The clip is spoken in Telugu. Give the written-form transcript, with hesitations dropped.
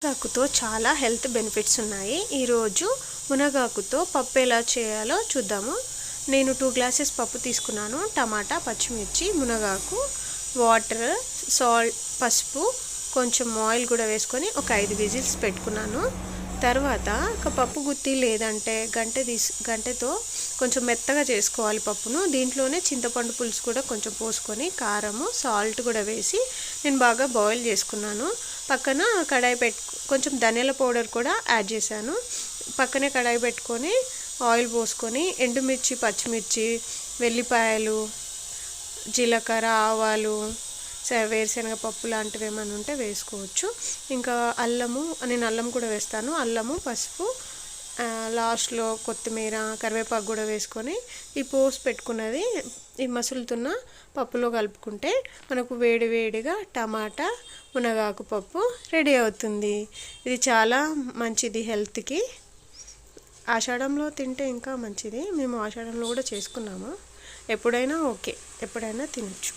మునగాకుతో చాలా హెల్త్ బెనిఫిట్స్ ఉన్నాయి. ఈరోజు మునగాకుతో పప్పు ఎలా చేయాలో చూద్దాము. నేను 2 గ్లాసెస్ పప్పు తీసుకున్నాను. టమాటా, పచ్చిమిర్చి, మునగాకు, వాటర్, సాల్ట్, పసుపు, కొంచెం ఆయిల్ కూడా వేసుకొని ఒక 5 విజిల్స్ పెట్టుకున్నాను. తర్వాత ఒక పప్పు గుత్తి లేదంటే గంటెతో కొంచెం మెత్తగా చేసుకోవాలి పప్పును. దీంట్లోనే చింతపండు పులుసు కూడా కొంచెం పోసుకొని కారము, సాల్ట్ కూడా వేసి నేను బాగా బాయిల్ చేసుకున్నాను. పక్కన కడాయి కొంచెం ధనియాల పౌడర్ కూడా యాడ్ చేశాను. పక్కనే కడాయి పెట్టుకొని ఆయిల్ పోసుకొని ఎండుమిర్చి, పచ్చిమిర్చి, వెల్లిపాయలు, జీలకర్ర, ఆవాలు, వేరుశనగ పప్పు లాంటివి ఏమైనా ఉంటే వేసుకోవచ్చు. ఇంకా నేను అల్లం కూడా వేస్తాను. అల్లము, పసుపు, లాస్ట్లో కొత్తిమీర, కరివేపాకు కూడా వేసుకొని ఈ పోసి పెట్టుకున్నది ఈ మసులుతున్న పప్పులో కలుపుకుంటే మనకు వేడివేడిగా టమాటా మునగాకు పప్పు రెడీ అవుతుంది. ఇది చాలా మంచిది హెల్త్కి. ఆషాఢంలో తింటే ఇంకా మంచిది. మేము ఆషాఢంలో కూడా చేసుకున్నాము. ఎప్పుడైనా ఓకే, ఎప్పుడైనా తినచ్చు.